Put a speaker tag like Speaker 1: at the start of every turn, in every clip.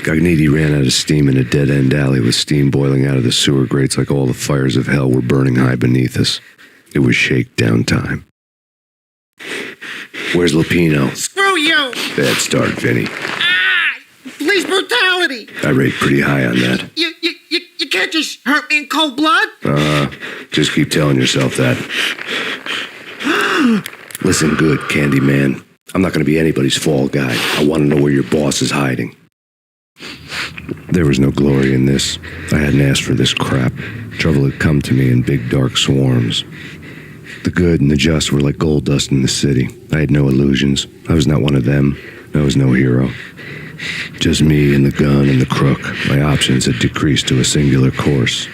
Speaker 1: Gagniti ran out of steam in a dead-end alley with steam boiling out of the sewer grates like all the fires of hell were burning high beneath us. It was shakedown time. Where's Lupino?
Speaker 2: Screw you!
Speaker 1: Bad start, Vinny.
Speaker 2: Ah! Police brutality!
Speaker 1: I rate pretty high on that.
Speaker 2: You can't just hurt me in cold blood?
Speaker 1: Just keep telling yourself that. Listen good, Candyman. I'm not going to be anybody's fall guy. I want to know where your boss is hiding. There was no glory in this. I hadn't asked for this crap. Trouble had come to me in big dark swarms. The good and the just were like gold dust in the city. I had no illusions. I was not one of them. I was no hero. Just me and the gun and the crook. My options had decreased to a singular course.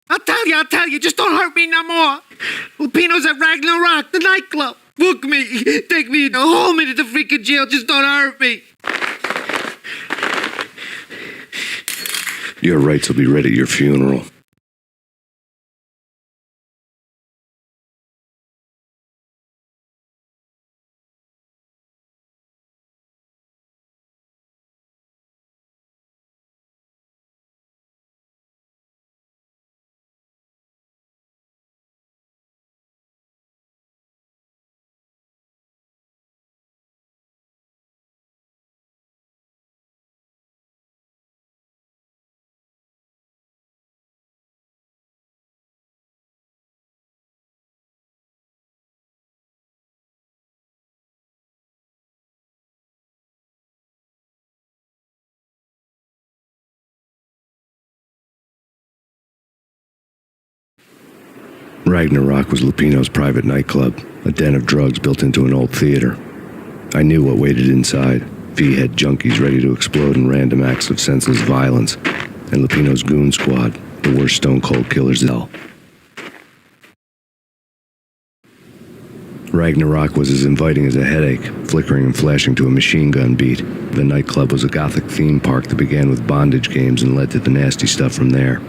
Speaker 2: I'll tell you, just don't hurt me no more. Lupino's at Ragnarok, the nightclub. Book me, take me, hold me to the freaking jail, just don't hurt me.
Speaker 1: Your rights will be read at your funeral. Ragnarok was Lupino's private nightclub, a den of drugs built into an old theater. I knew what waited inside. V-head junkies ready to explode in random acts of senseless violence, and Lupino's goon squad, the worst stone-cold killers of hell. Ragnarok was as inviting as a headache, flickering and flashing to a machine gun beat. The nightclub was a gothic theme park that began with bondage games and led to the nasty stuff from there.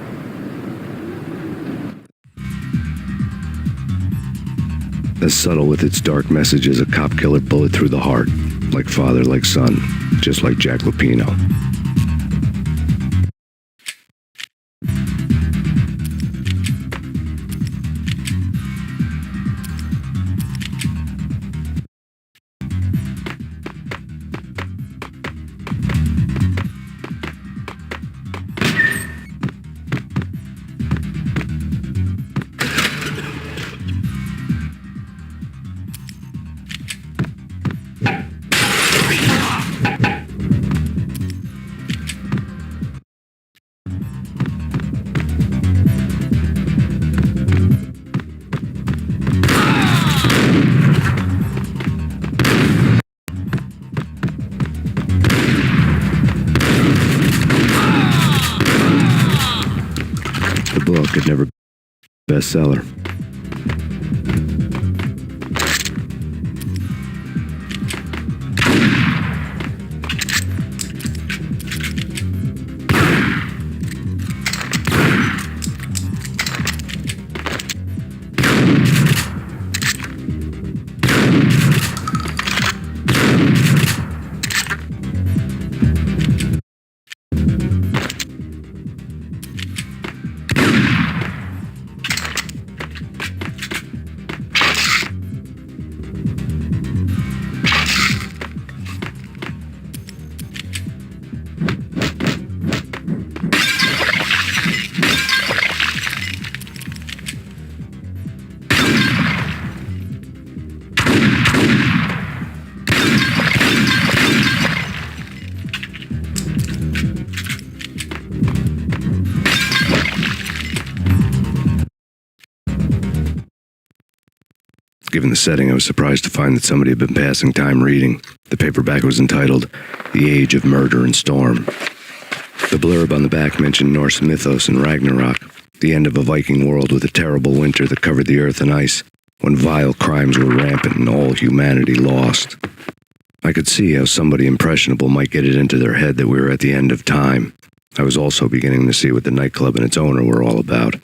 Speaker 1: As subtle with its dark message as a cop killer bullet through the heart. Like father, like son, just like Jack Lupino. Could never be a bestseller. Given the setting, I was surprised to find that somebody had been passing time reading. The paperback was entitled The Age of Murder and Storm. The blurb on the back mentioned Norse mythos and Ragnarok, the end of a Viking world with a terrible winter that covered the earth in ice, when vile crimes were rampant and all humanity lost. I could see how somebody impressionable might get it into their head that we were at the end of time. I was also beginning to see what the nightclub and its owner were all about.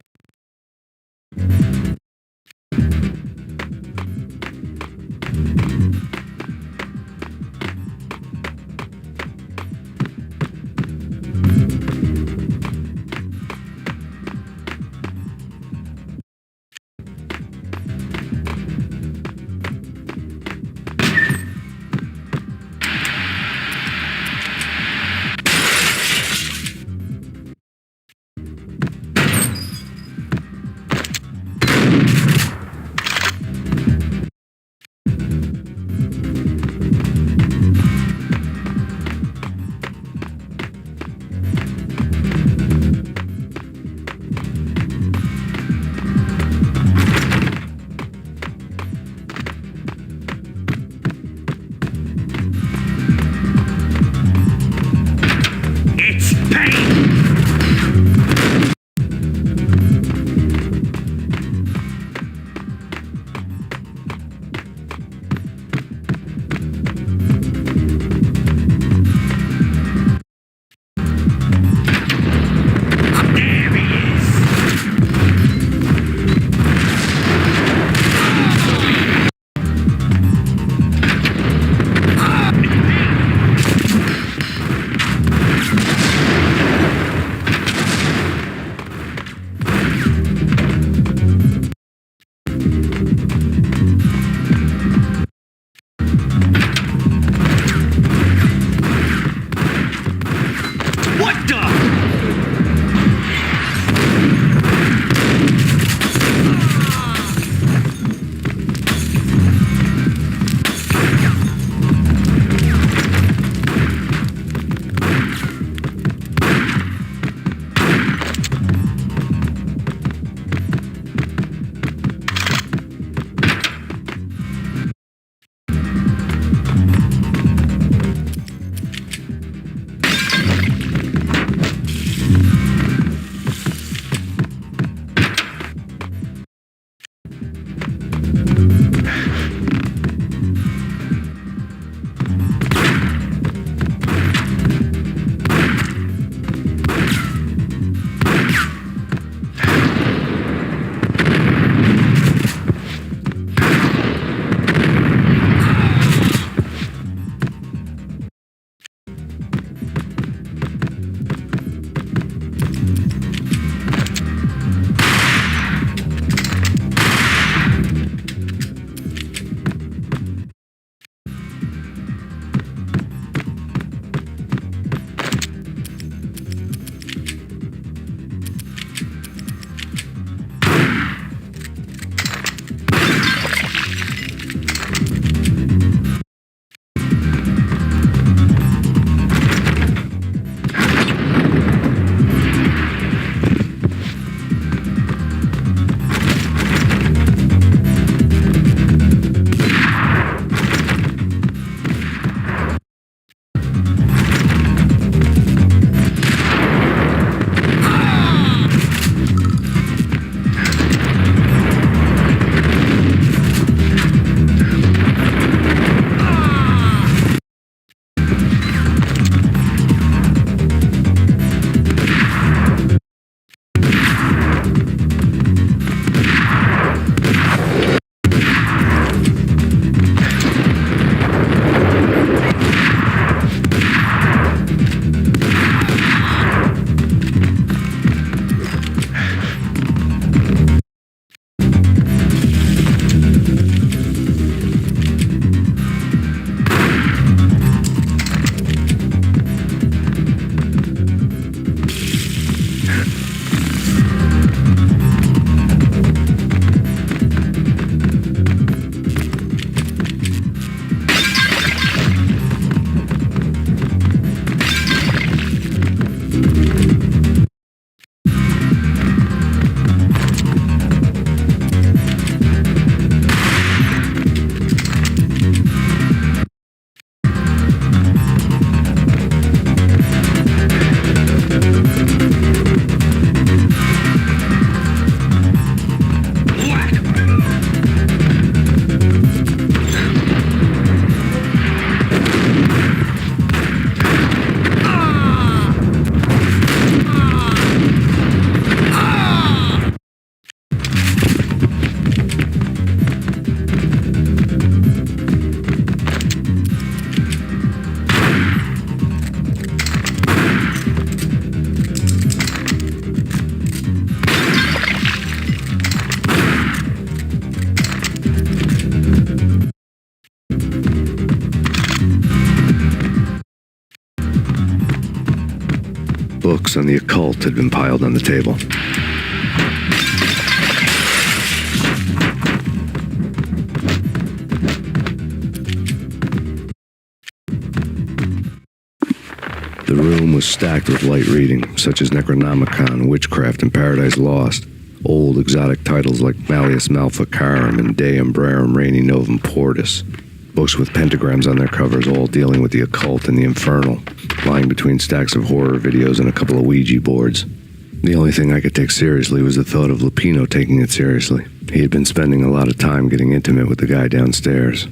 Speaker 1: books on the occult had been piled on the table. The room was stacked with light reading, such as Necronomicon, Witchcraft, and Paradise Lost. Old exotic titles like Malleus Maleficarum and De Umbrarum Reini Novum Portus. Books with pentagrams on their covers, all dealing with the occult and the infernal, lying between stacks of horror videos and a couple of Ouija boards. The only thing I could take seriously was the thought of Lupino taking it seriously. He had been spending a lot of time getting intimate with the guy downstairs.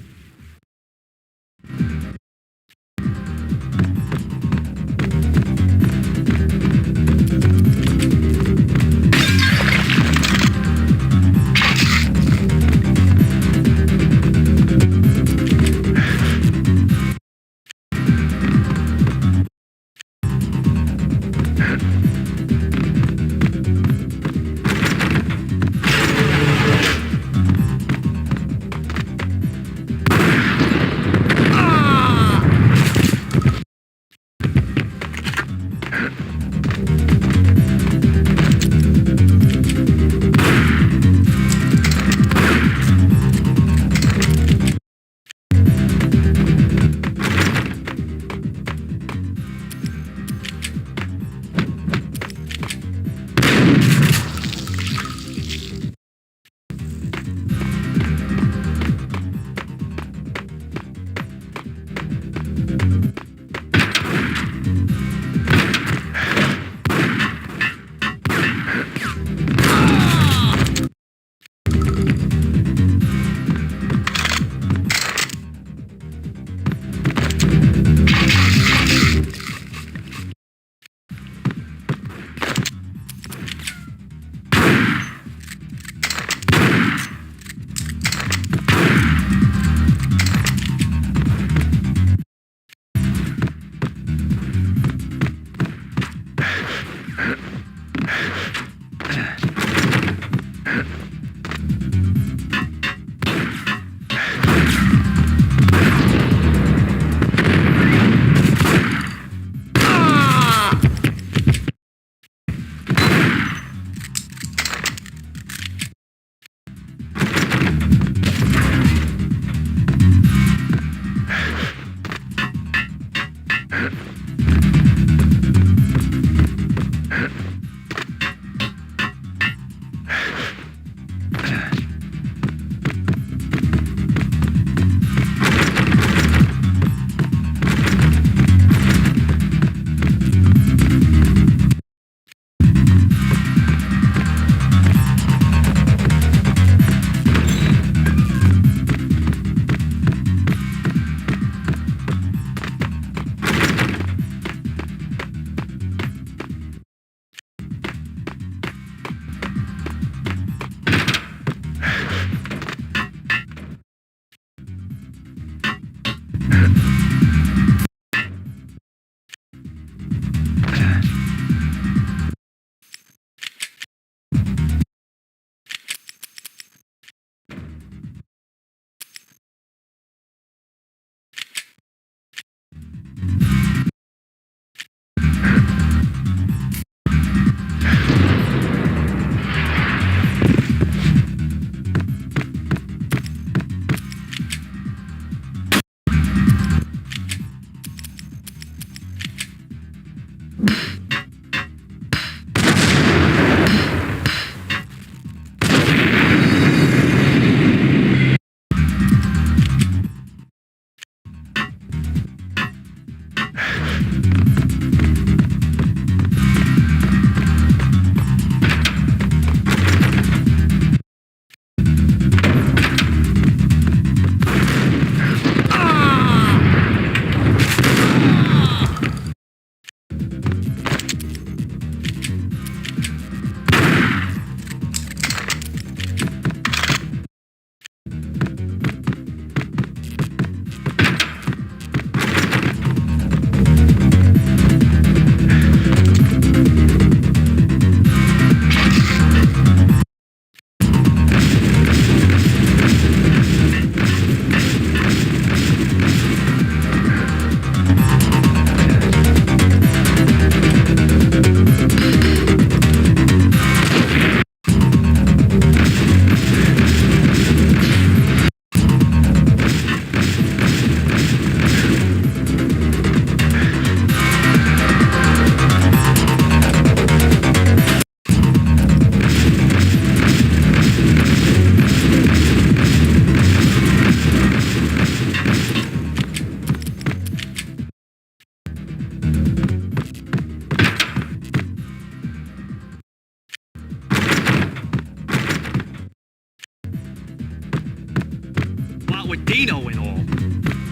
Speaker 3: with Dino and all.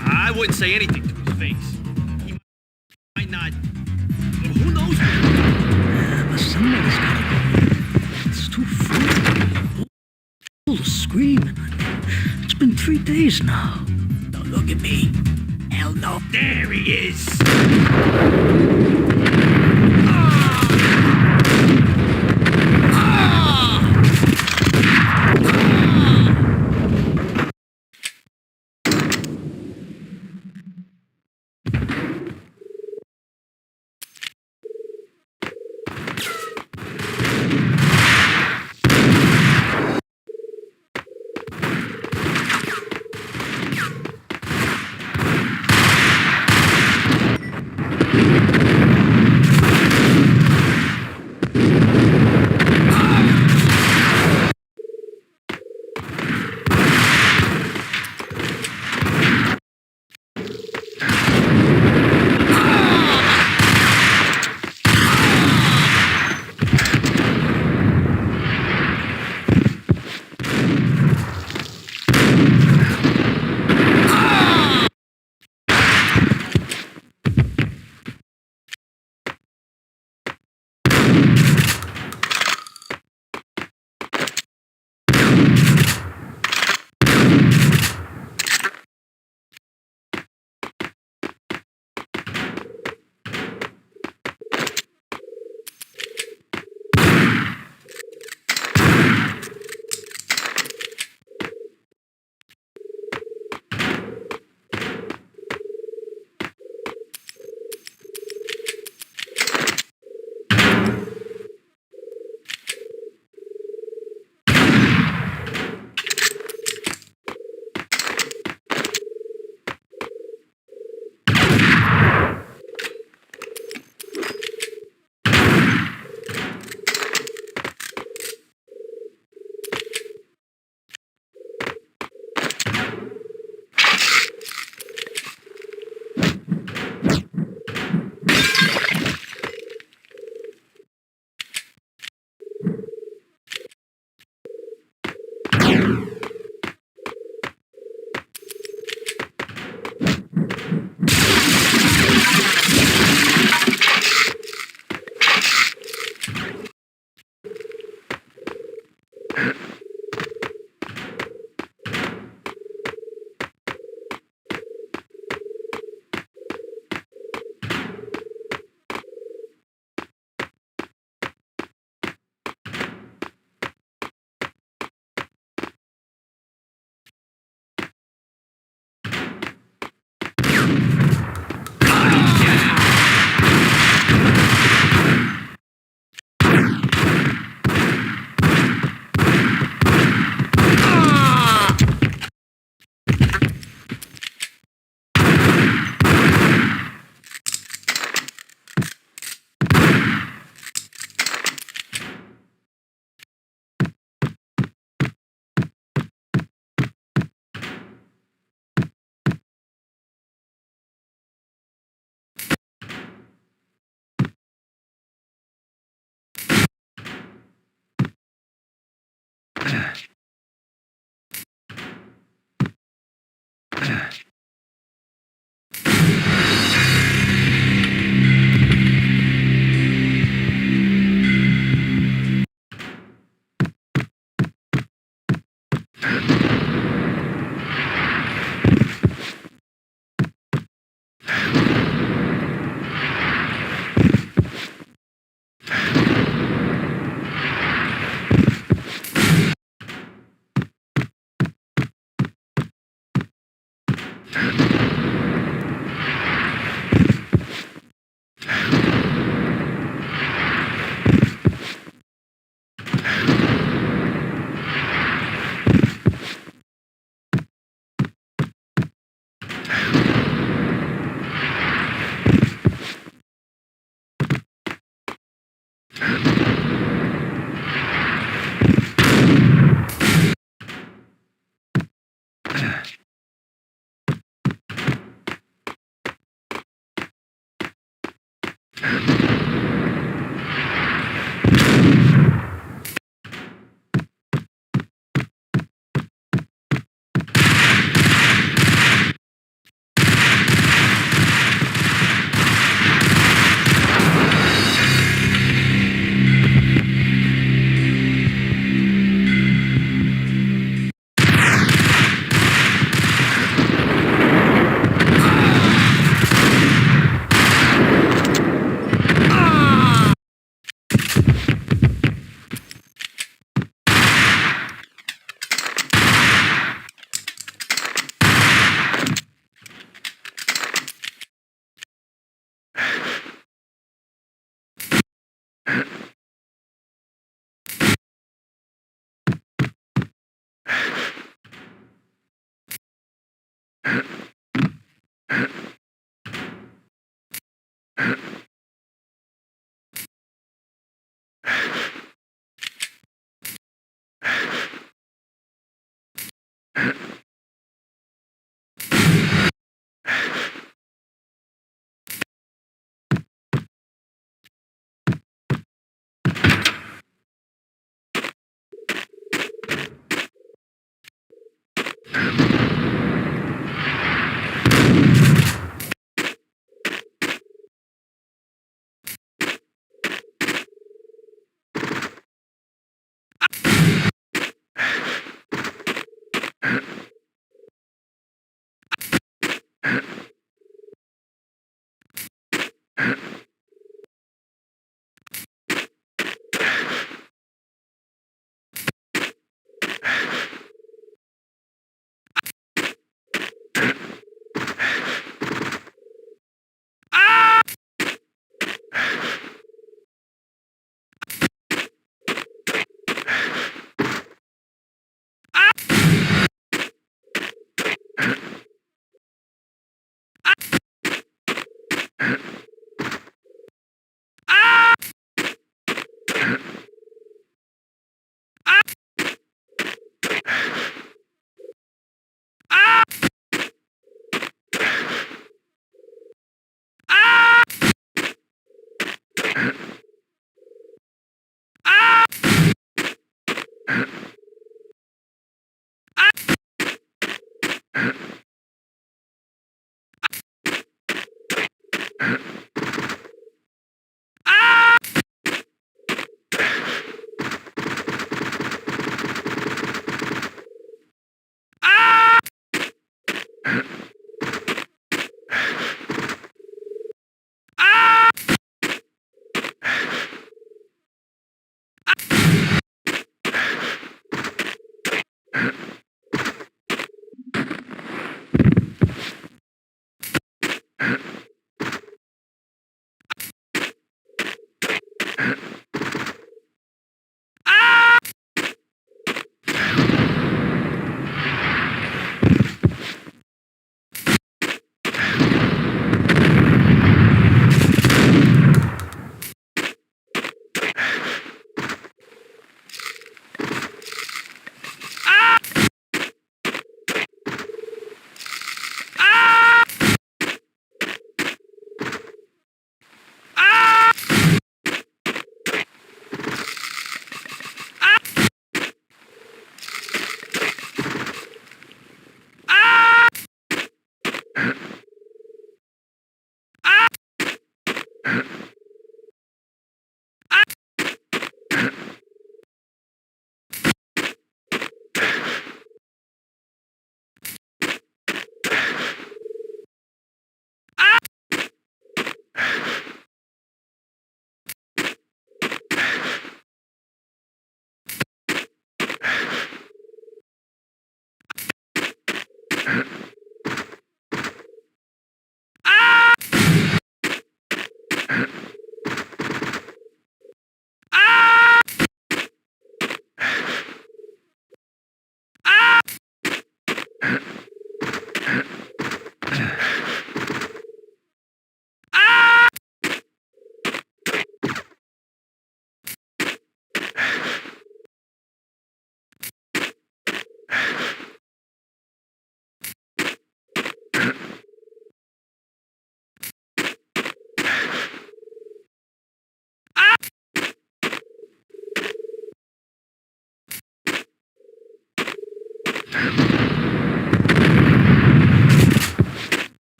Speaker 3: I wouldn't say anything to his face. He might not. Who knows?
Speaker 4: Yeah, but somebody's gotta go. It's too full. All the screaming. It's been 3 days now. Don't look at me. Hell no.
Speaker 3: There he is.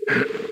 Speaker 3: Payne!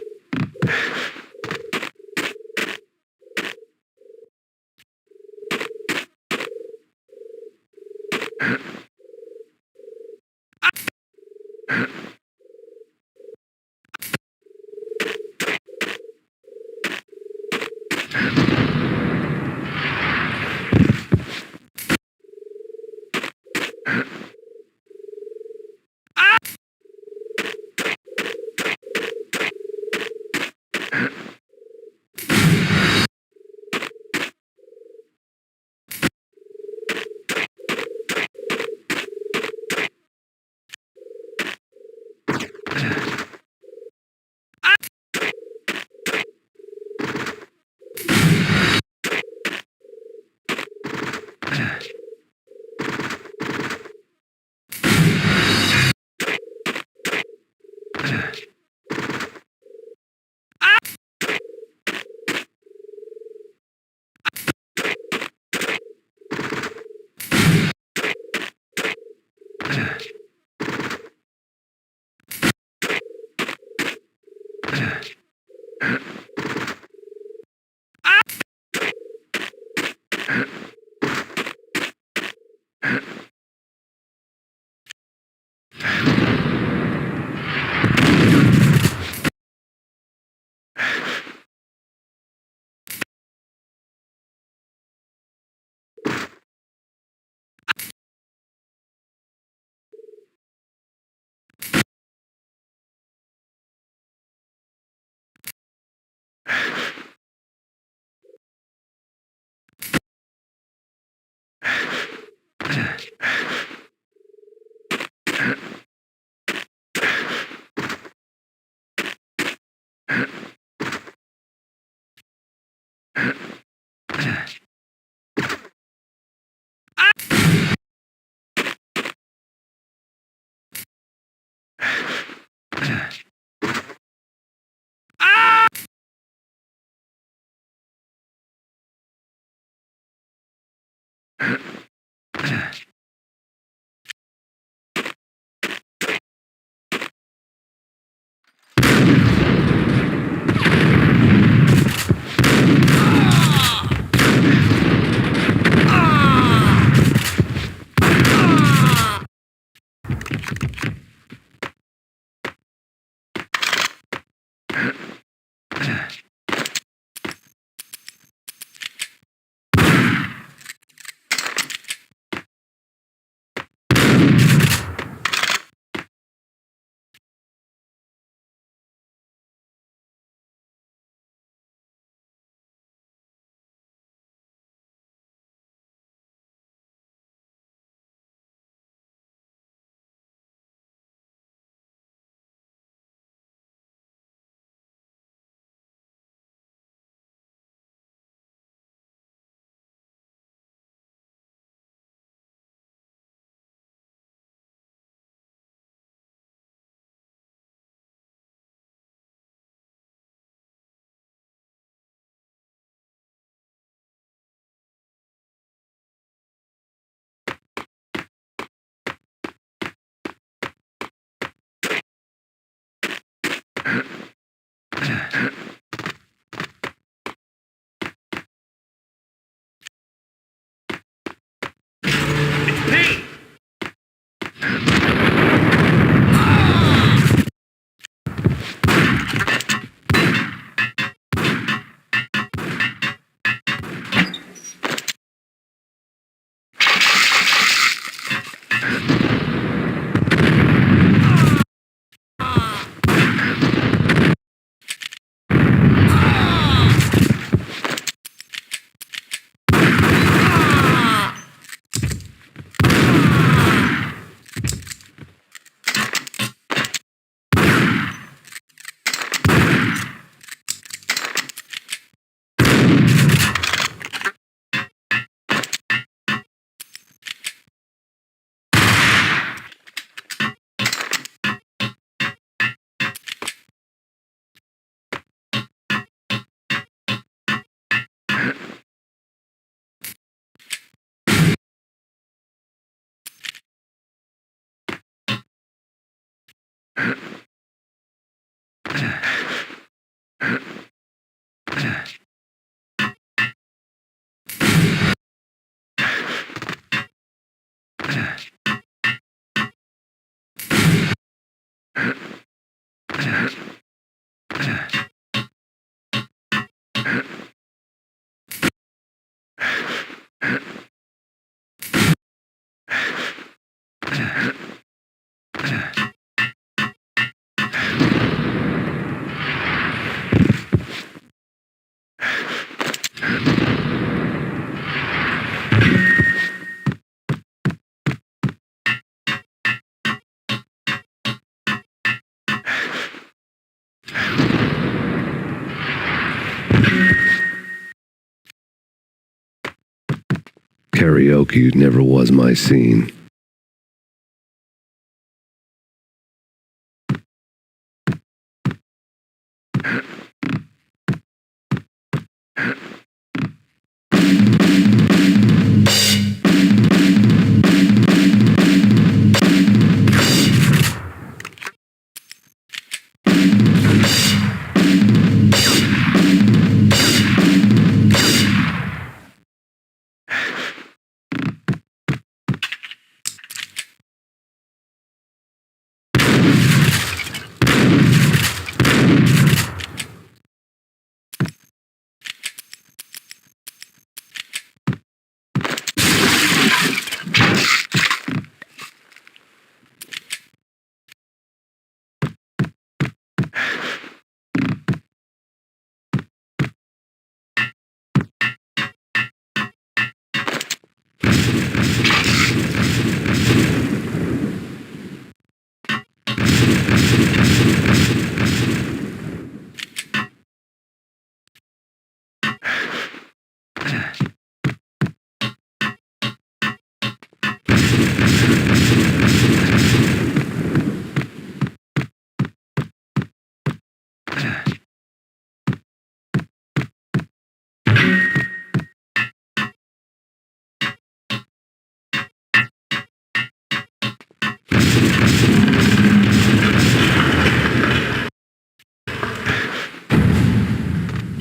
Speaker 1: Karaoke never was my scene.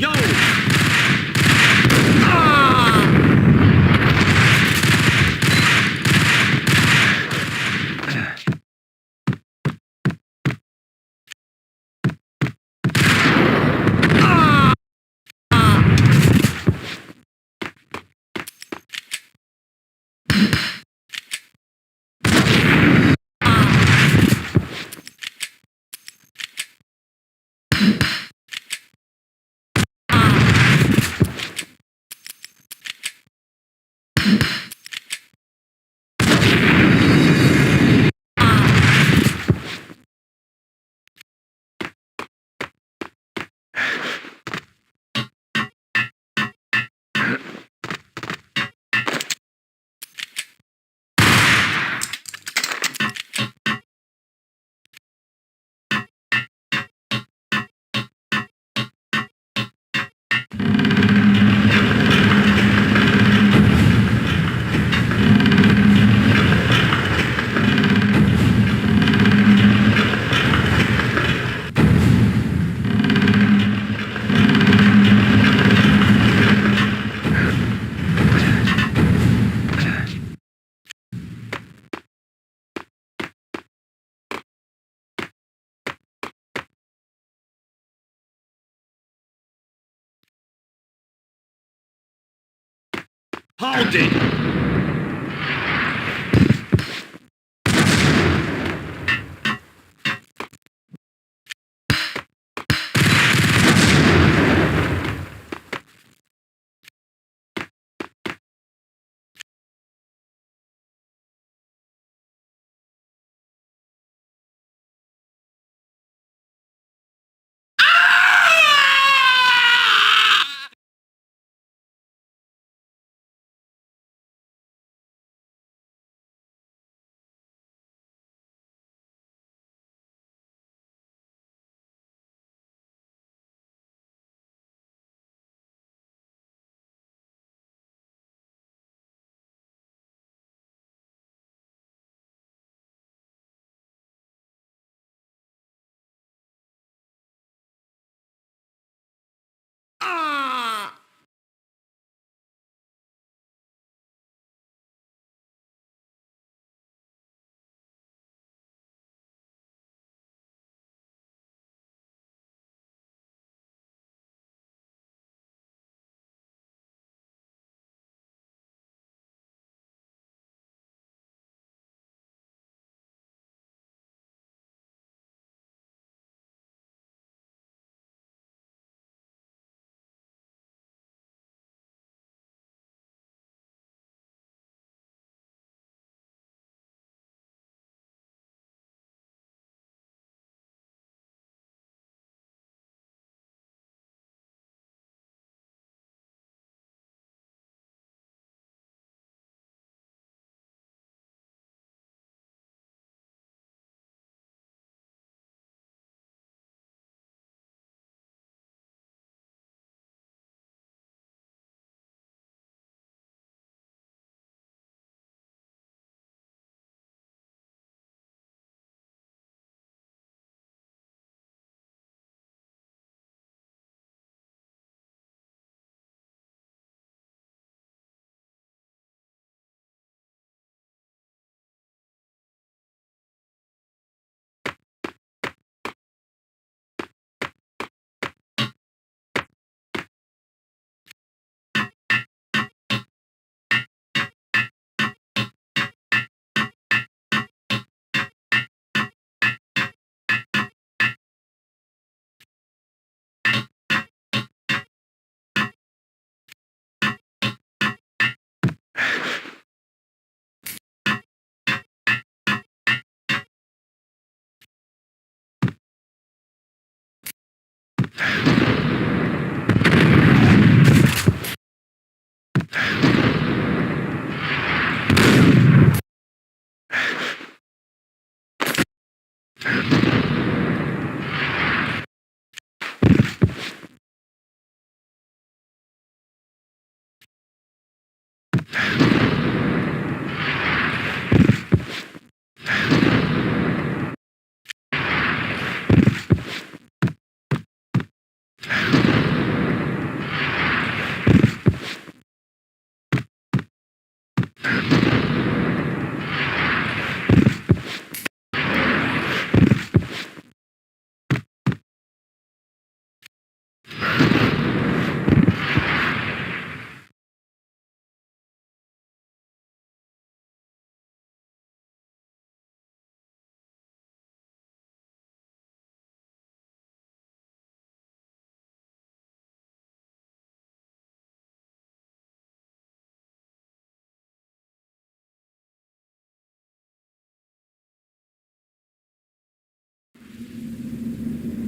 Speaker 3: Yo! Hold it!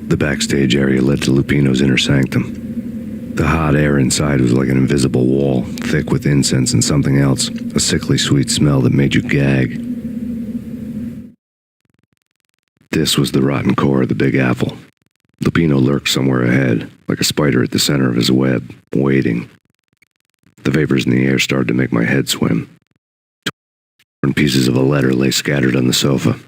Speaker 1: The backstage area led to Lupino's inner sanctum. The hot air inside was like an invisible wall, thick with incense and something else, a sickly sweet smell that made you gag. This was the rotten core of the Big Apple. Lupino lurked somewhere ahead, like a spider at the center of his web, waiting. The vapors in the air started to make my head swim. Torn pieces of a letter lay scattered on the sofa.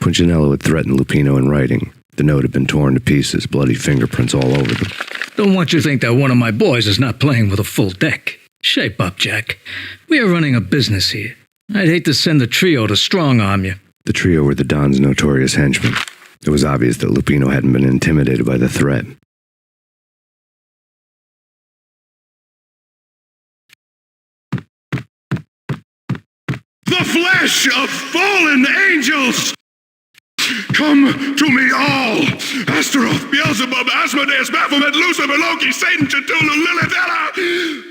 Speaker 1: Punchinello had threatened Lupino in writing. The note had been torn to pieces, bloody fingerprints all over them.
Speaker 4: Don't want you to think that one of my boys is not playing with a full deck. Shape up, Jack. We are running a business here. I'd hate to send the trio to strong-arm you.
Speaker 1: The trio were the Don's notorious henchmen. It was obvious that Lupino hadn't been intimidated by the threat.
Speaker 5: The flesh of fallen angels! Come to me all! Astaroth, Beelzebub, Asmodeus, Baphomet, Lucifer, Loki, Satan, Cthulhu, Lilith, Ella!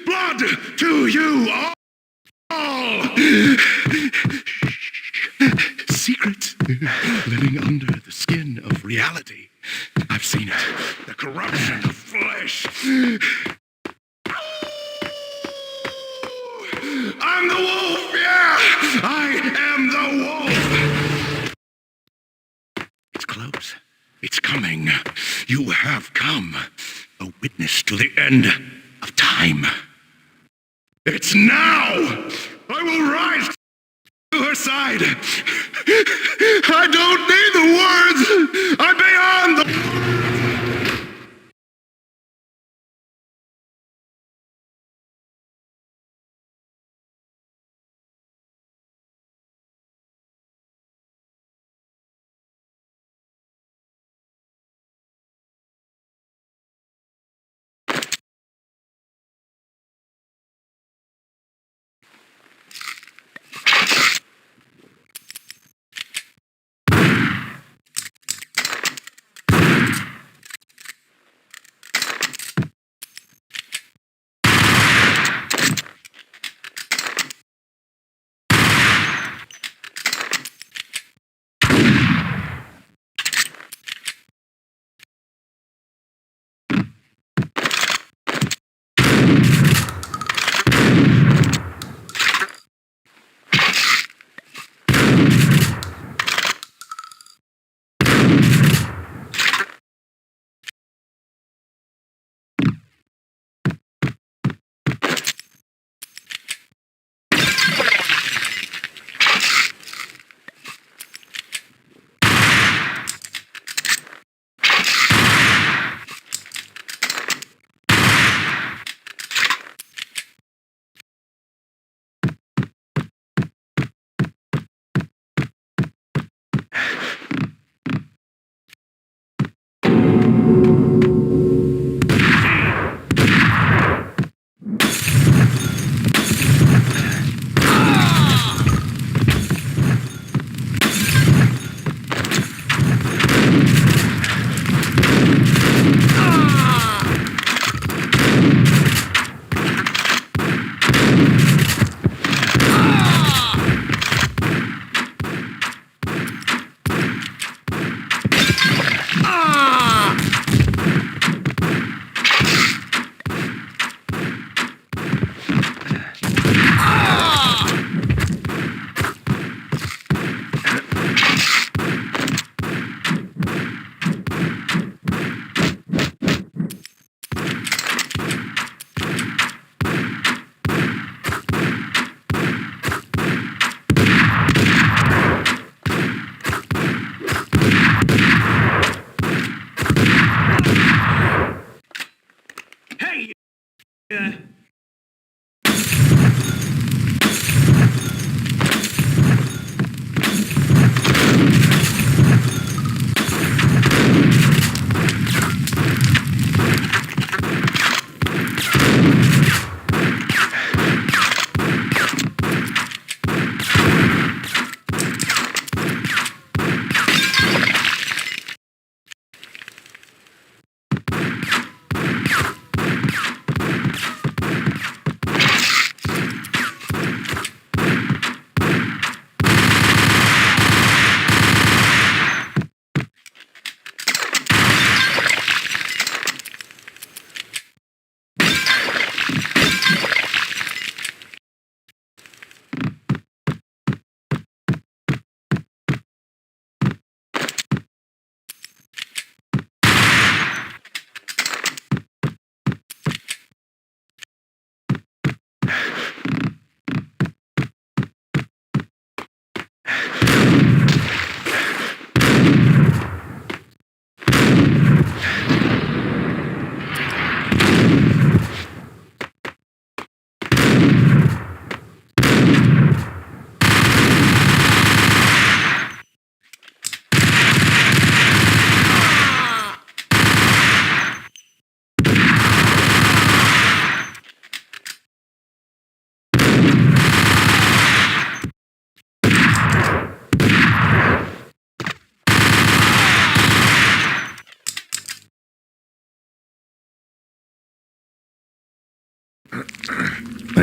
Speaker 5: Blood to you all! Secret living under the skin of reality. I've seen it. The corruption of flesh. I'm the wolf, yeah! I am the wolf! It's close. It's coming. You have come. A witness to the end of time. It's now! I will rise to her side. I don't need the words. I'm beyond the...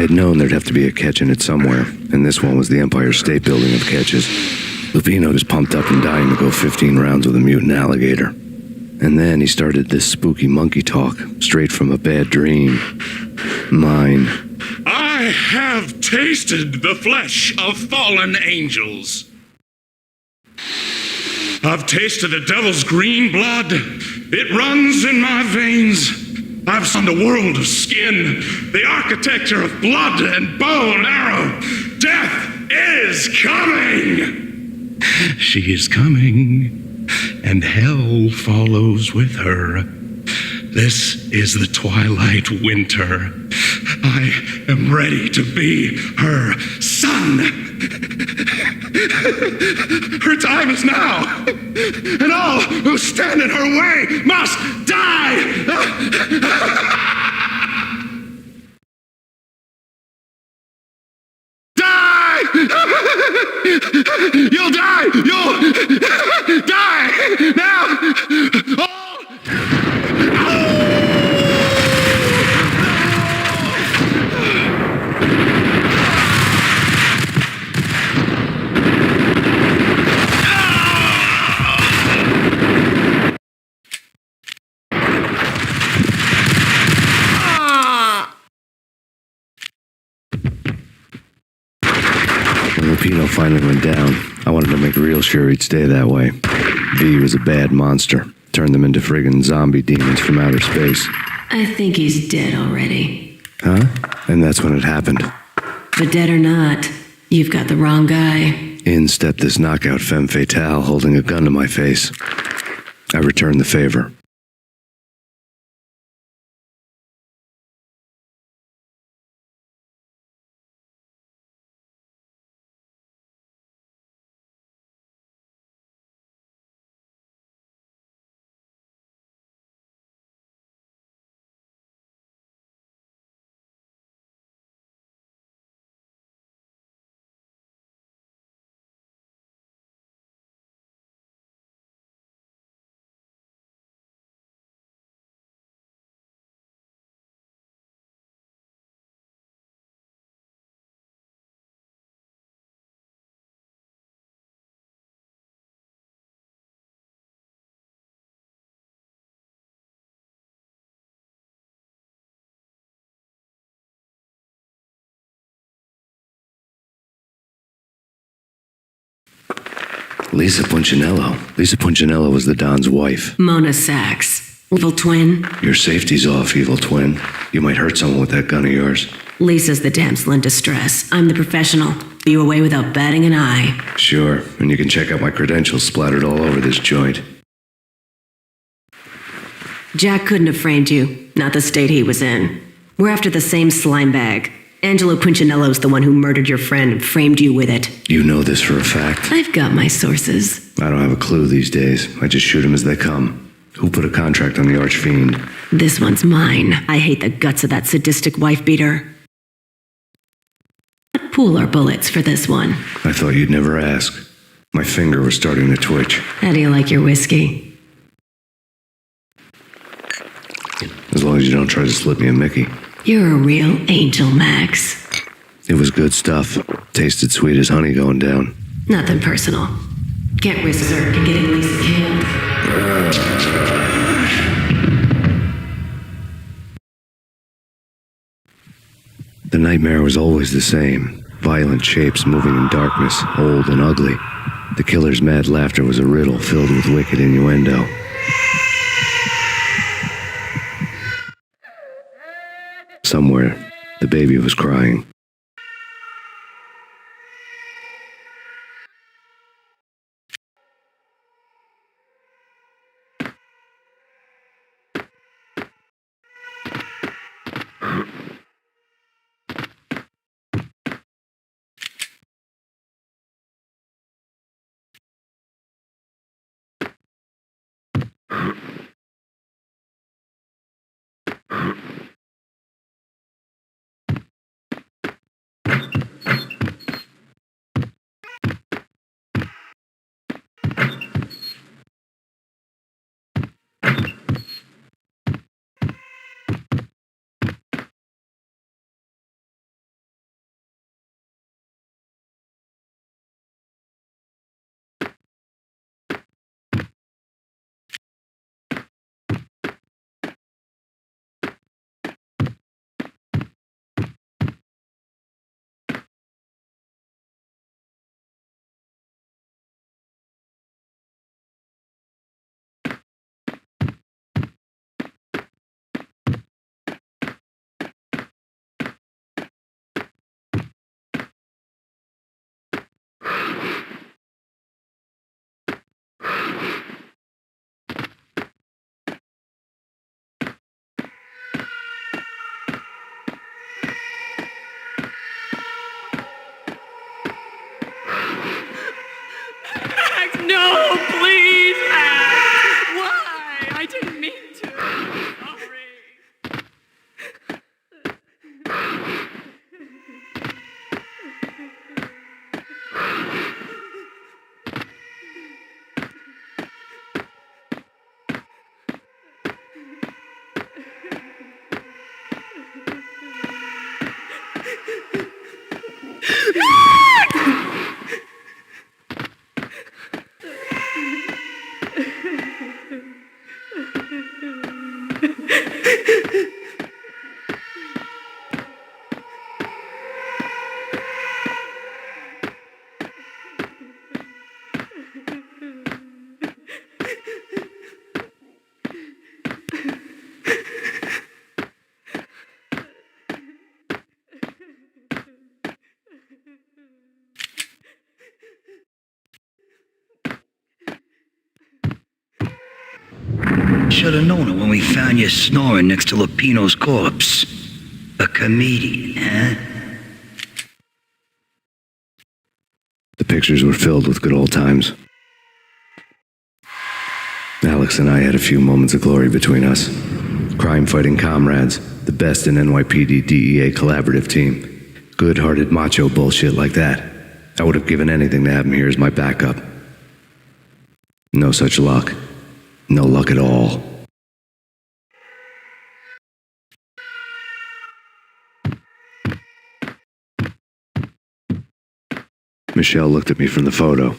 Speaker 1: I had known there'd have to be a catch in it somewhere, and this one was the Empire State Building of catches. Lupino was pumped up and dying to go 15 rounds with a mutant alligator. And then he started this spooky monkey talk, straight from a bad dream. Mine.
Speaker 5: I have tasted the flesh of fallen angels. I've tasted the devil's green blood. It runs in my veins. I've seen the world of skin, the architecture of blood and bow and arrow. Death is coming. She is coming, and hell follows with her. This is the twilight winter. I am ready to be her son. Her time is now, and all who stand in her way must die. Die! You'll die! You'll die! Now!
Speaker 1: When Lupino finally went down, I wanted to make real sure he'd stay that way. V was a bad monster. Turned them into friggin' zombie demons from outer space.
Speaker 6: I think he's dead already.
Speaker 1: Huh? And that's when it happened.
Speaker 6: But dead or not, you've got the wrong guy.
Speaker 1: In stepped this knockout femme fatale holding a gun to my face. I returned the favor. Lisa Punchinello. Lisa Punchinello was the Don's wife.
Speaker 6: Mona Sachs. Evil twin.
Speaker 1: Your safety's off, evil twin. You might hurt someone with that gun of yours.
Speaker 6: Lisa's the damsel in distress. I'm the professional. You away without batting an eye.
Speaker 1: Sure, and you can check out my credentials splattered all over this joint.
Speaker 6: Jack couldn't have framed you. Not the state he was in. We're after the same slime bag. Angelo Punchinello's the one who murdered your friend and framed you with it.
Speaker 1: You know this for a fact.
Speaker 6: I've got my sources.
Speaker 1: I don't have a clue these days. I just shoot them as they come. Who put a contract on the Archfiend?
Speaker 6: This one's mine. I hate the guts of that sadistic wife-beater. Pool our bullets for this one.
Speaker 1: I thought you'd never ask. My finger was starting to twitch.
Speaker 6: How do you like your whiskey?
Speaker 1: As long as you don't try to slip me a Mickey.
Speaker 6: You're a real angel, Max.
Speaker 1: It was good stuff. Tasted sweet as honey going down.
Speaker 6: Nothing personal. Can't risk Zerk and getting Lisa killed.
Speaker 1: The nightmare was always the same. Violent shapes moving in darkness, old and ugly. The killer's mad laughter was a riddle filled with wicked innuendo. Somewhere, the baby was crying.
Speaker 4: Should have known it when we found you snoring next to Lupino's corpse. A comedian, huh?
Speaker 1: The pictures were filled with good old times. Alex and I had a few moments of glory between us. Crime-fighting comrades, the best in NYPD DEA collaborative team. Good-hearted macho bullshit like that. I would have given anything to have him here as my backup. No such luck. No luck at all. Michelle looked at me from the photo.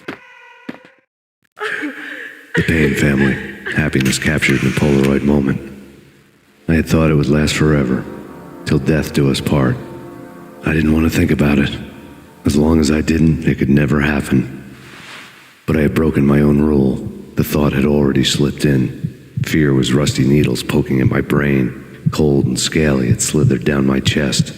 Speaker 1: The Payne family. Happiness captured in a Polaroid moment. I had thought it would last forever, till death do us part. I didn't want to think about it. As long as I didn't, it could never happen. But I had broken my own rule. The thought had already slipped in. Fear was rusty needles poking at my brain. Cold and scaly, it slithered down my chest.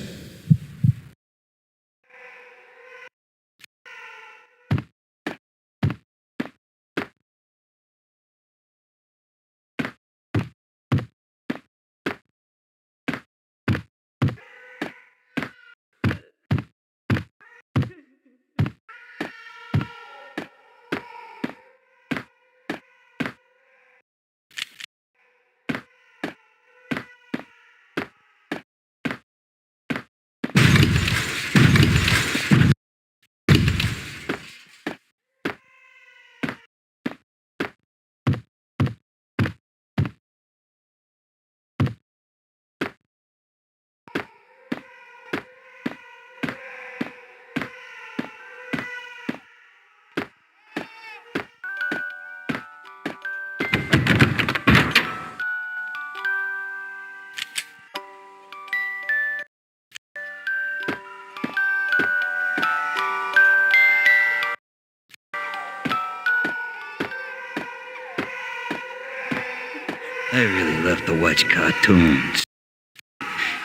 Speaker 4: I really love to watch cartoons.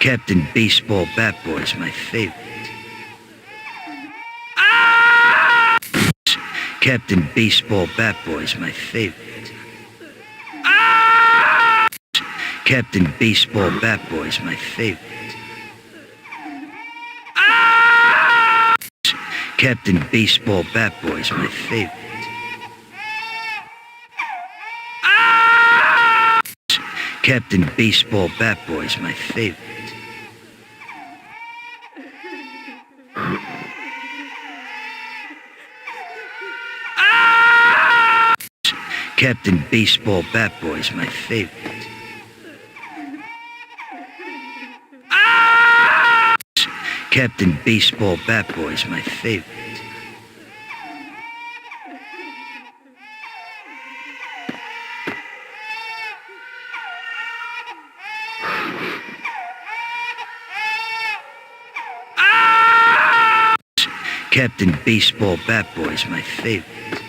Speaker 4: Captain Baseball Bat Boy's my favorite. Captain Baseball Bat Boy's my favorite. Captain Baseball Bat Boy's my favorite. Captain Baseball Bat Boy's my favorite. Captain Baseball Bat Boy's my favorite. Captain Baseball Bat Boy's my favorite. Captain Baseball Bat Boy's my favorite. Captain Baseball Bat Boy's my favorite.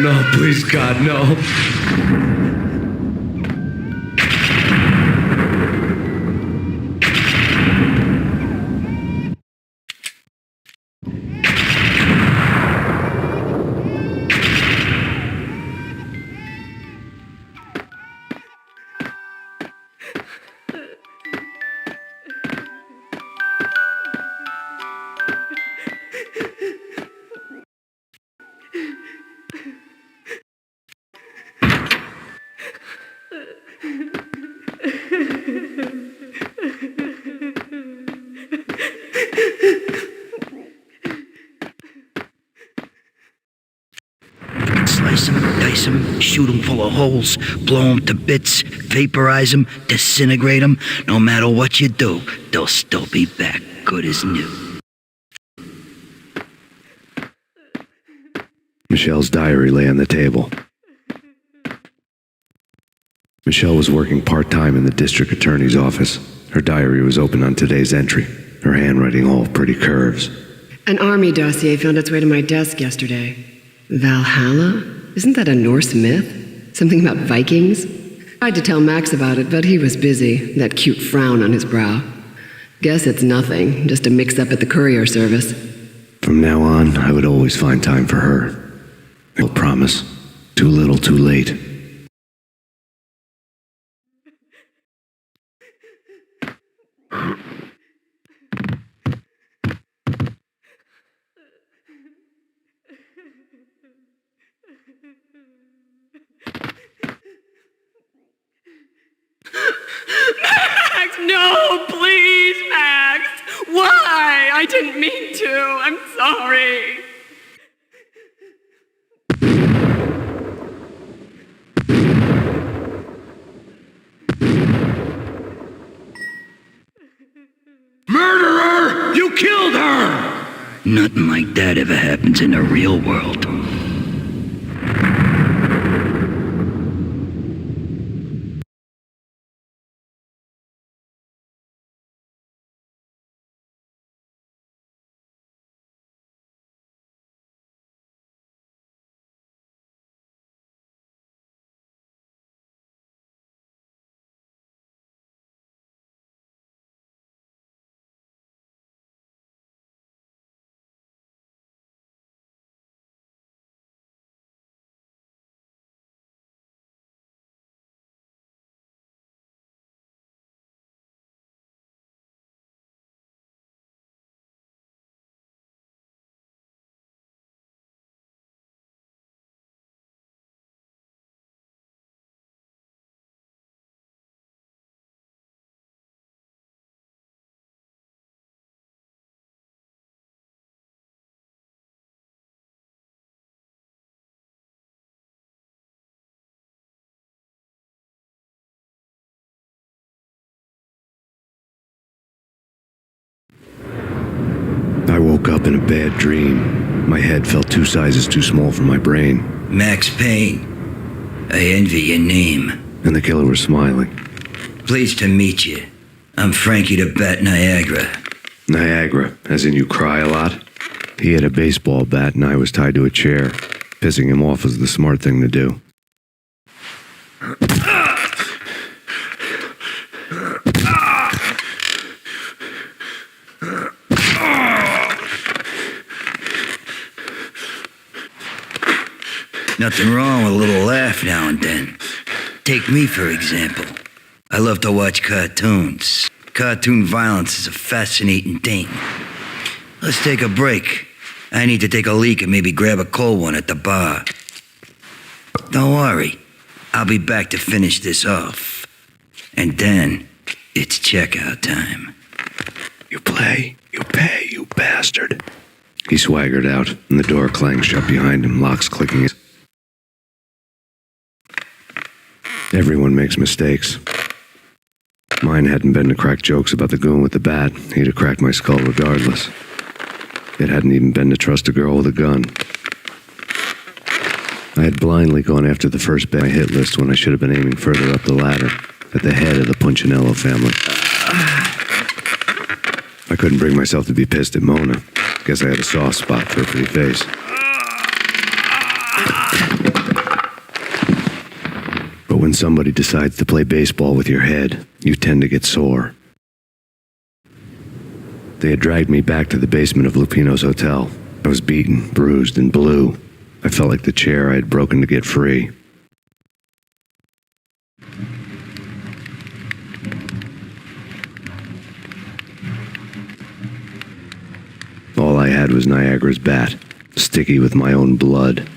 Speaker 1: No, please, God, no.
Speaker 4: shoot them full of holes, blow them to bits, vaporize them, disintegrate them. No matter what you do, they'll still be back good as new.
Speaker 1: Michelle's diary lay on the table. Michelle was working part-time in the district attorney's office. Her diary was open on today's entry, her handwriting all pretty curves.
Speaker 7: An army dossier found its way to my desk yesterday. Valhalla? Isn't that a Norse myth? Something about Vikings? Tried to tell Max about it, but he was busy, that cute frown on his brow. Guess it's nothing, just a mix-up at the courier service.
Speaker 1: From now on, I would always find time for her. I'll promise. Too little, too late.
Speaker 8: Max, no, please, Max. Why? I didn't mean to. I'm sorry.
Speaker 5: Murderer! You killed her!
Speaker 4: Nothing like that ever happens in the real world.
Speaker 1: I woke up in a bad dream. My head felt 2 sizes too small for my brain,
Speaker 4: Max Payne. I envy your name.
Speaker 1: and the killer was smiling.
Speaker 4: Pleased to meet you. I'm Frankie the Bat Niagara.
Speaker 1: Niagara, as in you cry a lot? He had a baseball bat and I was tied to a chair. Pissing him off was the smart thing to do.
Speaker 4: Nothing wrong with a little laugh now and then. Take me, for example. I love to watch cartoons. Cartoon violence is a fascinating thing. Let's take a break. I need to take a leak and maybe grab a cold one at the bar. Don't worry. I'll be back to finish this off. And then, it's checkout time.
Speaker 1: You play, you pay, you bastard. He swaggered out, and the door clanged shut behind him, locks clicking. Everyone makes mistakes. Mine hadn't been to crack jokes about the goon with the bat. He'd have cracked my skull regardless. It hadn't even been to trust a girl with a gun. I had blindly gone after the first bit on my hit list when I should have been aiming further up the ladder, at the head of the Punchinello family. I couldn't bring myself to be pissed at Mona. Guess I had a soft spot for her pretty face. But when somebody decides to play baseball with your head, you tend to get sore. They had dragged me back to the basement of Lupino's hotel. I was beaten, bruised, and blue. I felt like the chair I had broken to get free. All I had was Niagara's bat, sticky with my own blood.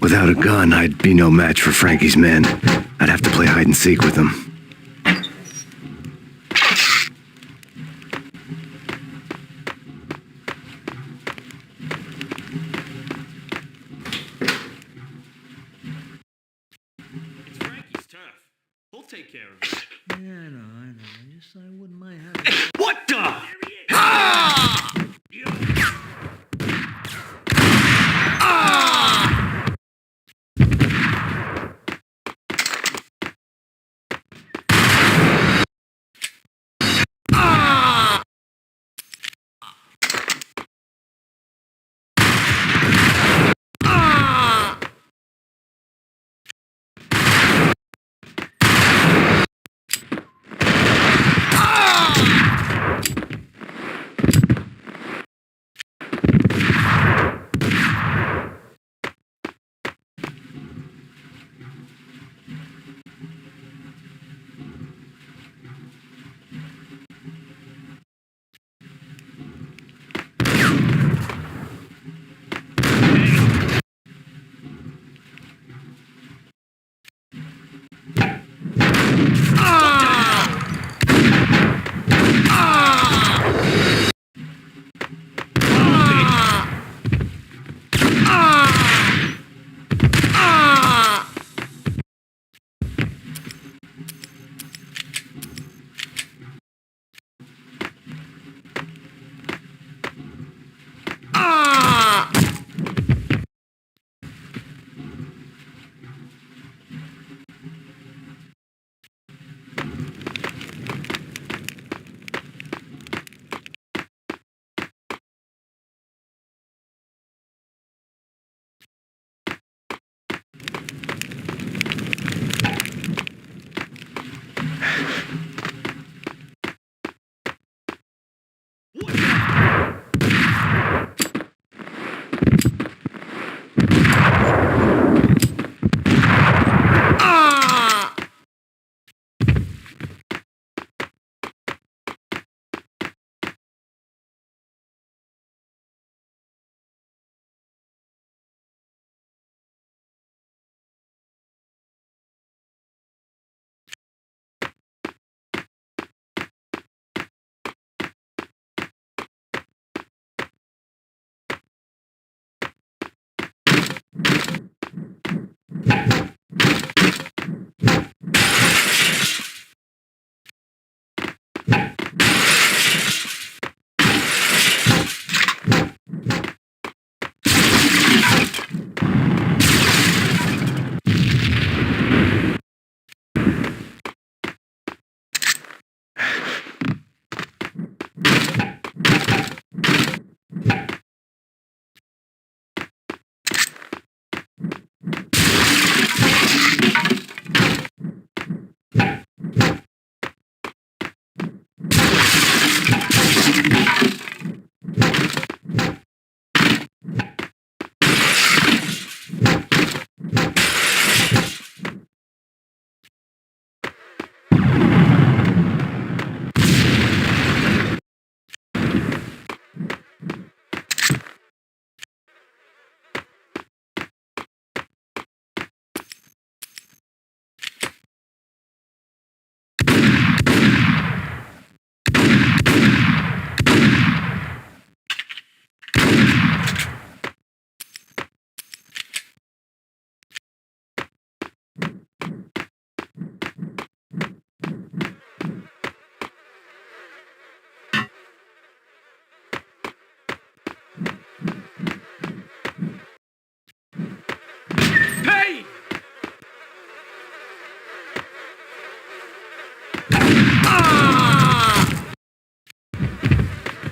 Speaker 1: Without a gun, I'd be no match for Frankie's men. I'd have to play hide and seek with them.
Speaker 3: It's Frankie's turf. We'll take care of it.
Speaker 4: Yeah, I know. I wouldn't mind having...
Speaker 3: What the?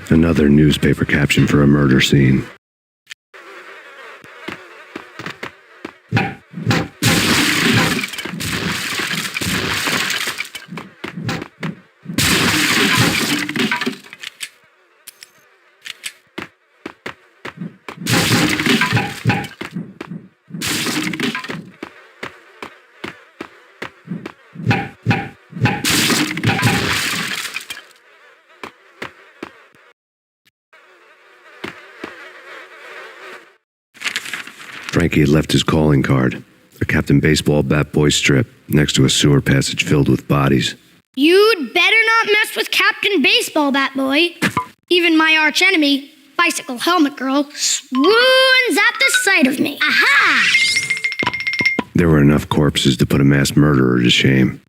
Speaker 1: Another newspaper caption for a murder scene. Frankie had left his calling card, a Captain Baseball bat boy strip, next to a sewer passage filled with bodies.
Speaker 9: You'd better not mess with Captain Baseball Bat Boy. Even my archenemy, Bicycle Helmet Girl, swoons at the sight of me. Aha!
Speaker 1: There were enough corpses to put a mass murderer to shame.